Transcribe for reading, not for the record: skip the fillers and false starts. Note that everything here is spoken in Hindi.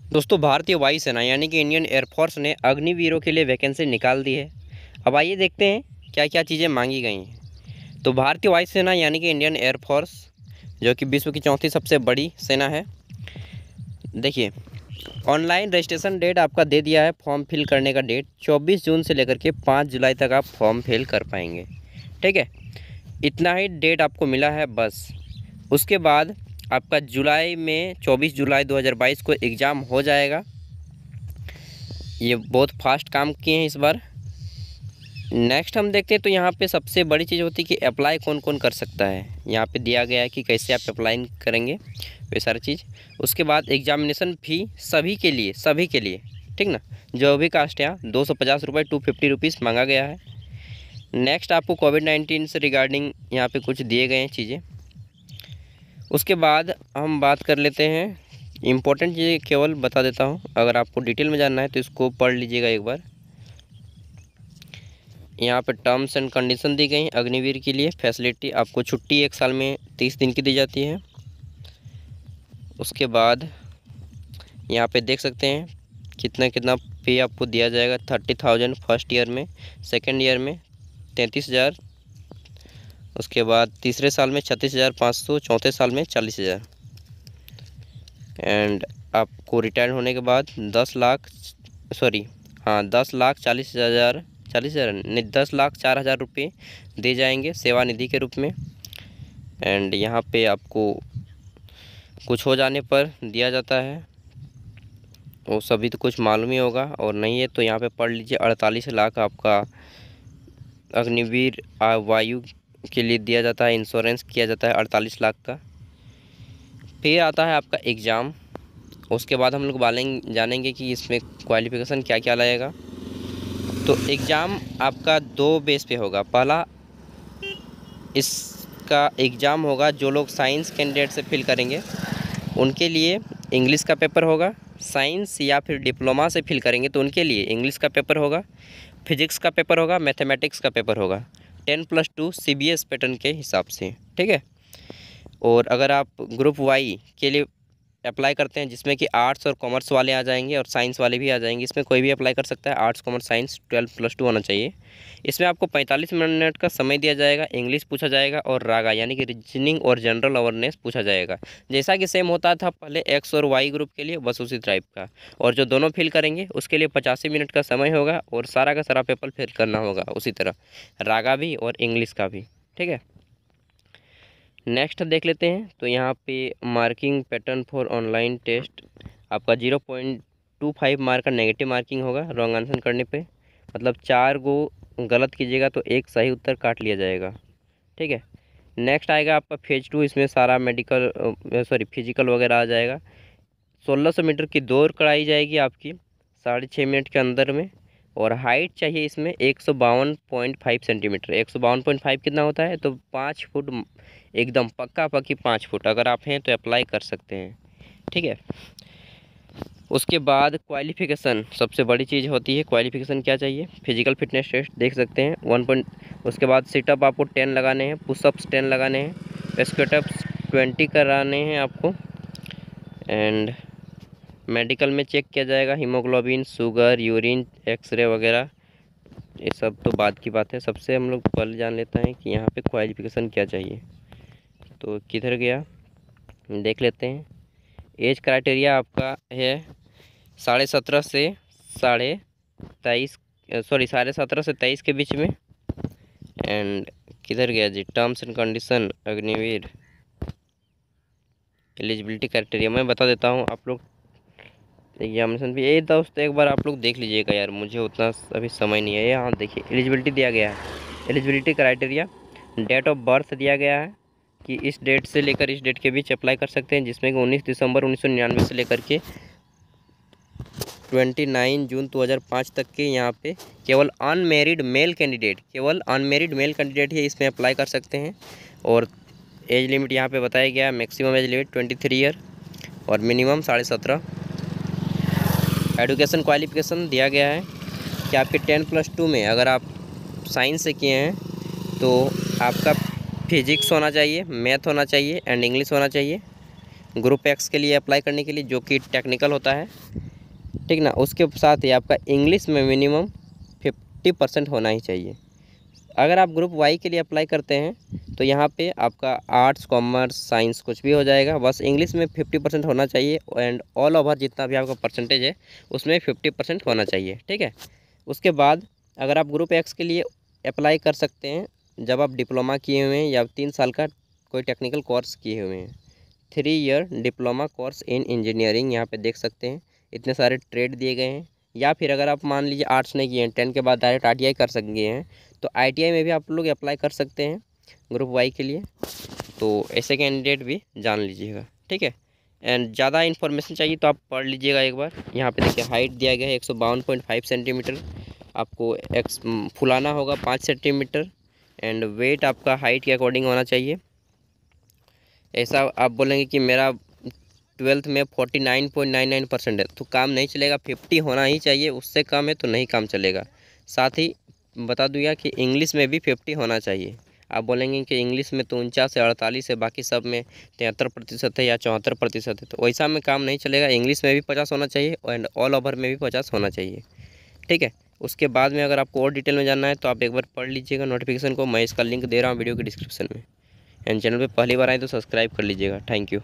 दोस्तों, भारतीय वायुसेना यानी कि इंडियन एयरफोर्स ने अग्निवीरों के लिए वैकेंसी निकाल दी है। अब आइए देखते हैं क्या क्या चीज़ें मांगी गई हैं। तो भारतीय वायुसेना यानी कि इंडियन एयरफोर्स, जो कि विश्व की चौथी सबसे बड़ी सेना है, देखिए, ऑनलाइन रजिस्ट्रेशन डेट आपका दे दिया है। फॉर्म फिल करने का डेट 24 जून से लेकर के 5 जुलाई तक आप फॉर्म फिल कर पाएंगे। ठीक है, इतना ही डेट आपको मिला है बस। उसके बाद आपका जुलाई में 24 जुलाई 2022 को एग्ज़ाम हो जाएगा। ये बहुत फास्ट काम किए हैं इस बार। नेक्स्ट हम देखते हैं, तो यहाँ पे सबसे बड़ी चीज़ होती है कि अप्लाई कौन कौन कर सकता है। यहाँ पे दिया गया है कि कैसे आप अप्लाई करेंगे, ये सारी चीज़। उसके बाद एग्जामिनेशन फ़ी सभी के लिए, ठीक ना, जो भी कास्ट है, 250 रुपये 250 रुपीज़ मांगा गया है। नेक्स्ट आपको कोविड-19 से रिगार्डिंग यहाँ पे कुछ दिए गए हैं चीज़ें। उसके बाद हम बात कर लेते हैं, इम्पोर्टेंट चीज़ें केवल बता देता हूँ। अगर आपको डिटेल में जानना है तो इसको पढ़ लीजिएगा एक बार। यहाँ पे टर्म्स एंड कंडीशन दी गई हैं अग्निवीर के लिए। फैसिलिटी, आपको छुट्टी 1 साल में 30 दिन की दी जाती है। उसके बाद यहाँ पे देख सकते हैं कितना कितना पे आपको दिया जाएगा। 30,000 फर्स्ट ईयर में, सेकेंड ईयर में 33,000, उसके बाद तीसरे साल में 36,500, चौथे साल में 40,000। एंड आपको रिटायर होने के बाद 10,40,000 नहीं, 10,04,000 रुपये दे जाएंगे सेवा निधि के रूप में। एंड यहाँ पे आपको कुछ हो जाने पर दिया जाता है, वो सभी तो कुछ मालूम ही होगा, और नहीं है तो यहाँ पे पढ़ लीजिए। 48 लाख आपका अग्निवीर वायु के लिए दिया जाता है, इंश्योरेंस किया जाता है 48 लाख का। फिर आता है आपका एग्ज़ाम। उसके बाद हम लोग जानेंगे कि इसमें क्वालिफ़िकेशन क्या क्या लगेगा। तो एग्ज़ाम आपका 2 बेस पे होगा। पहला, इसका एग्ज़ाम होगा जो लोग साइंस कैंडिडेट से फिल करेंगे उनके लिए इंग्लिश का पेपर होगा। साइंस या फिर डिप्लोमा से फिल करेंगे तो उनके लिए इंग्लिश का पेपर होगा, फिजिक्स का पेपर होगा, मैथमेटिक्स का पेपर होगा, 10+2 CBS पैटर्न के हिसाब से। ठीक है, और अगर आप ग्रुप वाई के लिए अप्लाई करते हैं, जिसमें कि आर्ट्स और कॉमर्स वाले आ जाएंगे और साइंस वाले भी आ जाएंगे, इसमें कोई भी अप्लाई कर सकता है। आर्ट्स कॉमर्स साइंस 12+2 होना चाहिए। इसमें आपको 45 मिनट का समय दिया जाएगा। इंग्लिश पूछा जाएगा और रागा यानी कि रीजनिंग और जनरल अवेयरनेस पूछा जाएगा, जैसा कि सेम होता था पहले एक्स और वाई ग्रुप के लिए, बस उसी टाइप का। और जो दोनों फिल करेंगे उसके लिए 85 मिनट का समय होगा और सारा का सारा पेपर फिल करना होगा उसी तरह, रागा भी और इंग्लिश का भी। ठीक है, नेक्स्ट देख लेते हैं। तो यहाँ पे marking pattern for online test, आपका 0.25 मार्क का नेगेटिव मार्किंग होगा रॉन्ग आंसर करने पे। मतलब 4 गो गलत कीजिएगा तो 1 सही उत्तर काट लिया जाएगा। ठीक है, नेक्स्ट आएगा आपका फेज 2। इसमें सारा फिजिकल वगैरह आ जाएगा। 1600 मीटर की दौड़ कराई जाएगी आपकी 6.5 मिनट के अंदर में। और हाइट चाहिए इसमें 152.5 सेंटीमीटर। 152.5 कितना होता है, तो 5 फुट, एकदम पक्का पक्की 5 फुट अगर आप हैं तो अप्लाई कर सकते हैं। ठीक है, उसके बाद क्वालिफ़िकेशन सबसे बड़ी चीज़ होती है। क्वालिफ़िकेशन क्या चाहिए, फिजिकल फिटनेस टेस्ट देख सकते हैं 1 पॉइंट। उसके बाद सिटअप आपको 10 लगाने हैं, पुशअप्स 10 लगाने हैं, स्क्वाट्स 20 कराने हैं आपको। एंड मेडिकल में चेक किया जाएगा हीमोग्लोबिन, शुगर, यूरिन, एक्सरे वगैरह, ये सब तो बाद की बात है। सबसे हम लोग पहले जान लेते हैं कि यहाँ पे क्वालिफ़िकेशन क्या चाहिए। तो किधर गया, देख लेते हैं। एज क्राइटेरिया आपका है 17.5 से 23 के बीच में। एंड किधर गया जी, terms and condition Agniveer eligibility criteria मैं बता देता हूँ। आप लोग एग्जामिनेशन भी, ये दोस्त एक बार आप लोग देख लीजिएगा यार, मुझे उतना अभी समय नहीं है। यहाँ देखिए एलिजिबिलिटी दिया गया है। Eligibility criteria, date of birth दिया गया है कि इस डेट से लेकर इस डेट के बीच अप्लाई कर सकते हैं, जिसमें कि 19 दिसंबर 1999 से लेकर के 29 जून 2005 तक के यहाँ पे केवल अनमेरिड मेल कैंडिडेट ही इसमें अप्लाई कर सकते हैं। और एज लिमिट यहाँ पे बताया गया है, मैक्सिमम एज लिमिट 23 ईयर और मिनिमम 17.5। एजुकेशन क्वालिफिकेशन दिया गया है कि आपके 10+2 में अगर आप साइंस से किए हैं तो आपका फिजिक्स होना चाहिए, मैथ होना चाहिए एंड इंग्लिश होना चाहिए। ग्रुप एक्स के लिए अप्लाई करने के लिए, जो कि टेक्निकल होता है, ठीक ना। उसके साथ ही आपका इंग्लिश में मिनिमम 50% होना ही चाहिए। अगर आप ग्रुप वाई के लिए अप्लाई करते हैं तो यहाँ पे आपका आर्ट्स, कॉमर्स, साइंस कुछ भी हो जाएगा, बस इंग्लिश में 50% होना चाहिए एंड ऑल ओवर जितना भी आपका परसेंटेज है उसमें 50% होना चाहिए, ठीक है। उसके बाद अगर आप ग्रुप एक्स के लिए अप्लाई कर सकते हैं जब आप डिप्लोमा किए हुए हैं या 3 साल का कोई टेक्निकल कोर्स किए हुए हैं। 3 year diploma course in engineering, यहाँ पे देख सकते हैं इतने सारे ट्रेड दिए गए हैं। या फिर अगर आप मान लीजिए आर्ट्स नहीं किए हैं, 10 के बाद डायरेक्ट ITI कर सकेंगे हैं, तो ITI में भी आप लोग अप्लाई कर सकते हैं ग्रुप वाई के लिए। तो ऐसे कैंडिडेट भी जान लीजिएगा, ठीक है। एंड ज़्यादा इन्फॉर्मेशन चाहिए तो आप पढ़ लीजिएगा एक बार। यहाँ पे देखिए हाइट दिया गया है 152.5 सेंटीमीटर, आपको फुलाना होगा 5 सेंटीमीटर एंड वेट आपका हाइट के अकॉर्डिंग होना चाहिए। ऐसा आप बोलेंगे कि मेरा 12th में 49.99% है तो काम नहीं चलेगा, 50 होना ही चाहिए, उससे कम है तो नहीं काम चलेगा। साथ ही बता दूँगा कि इंग्लिश में भी 50 होना चाहिए। आप बोलेंगे कि इंग्लिश में तो 49 से 48 है, बाकी सब में 73% है या 74% है, तो वैसा में काम नहीं चलेगा। इंग्लिश में भी 50 होना चाहिए एंड ऑल ओवर में भी 50 होना चाहिए, ठीक है। उसके बाद में अगर आपको और डिटेल में जानना है तो आप एक बार पढ़ लीजिएगा नोटिफिकेशन को, मैं इसका लिंक दे रहा हूँ वीडियो के डिस्क्रिप्शन में। एंड चैनल पे पहली बार आए तो सब्सक्राइब कर लीजिएगा। Thank you.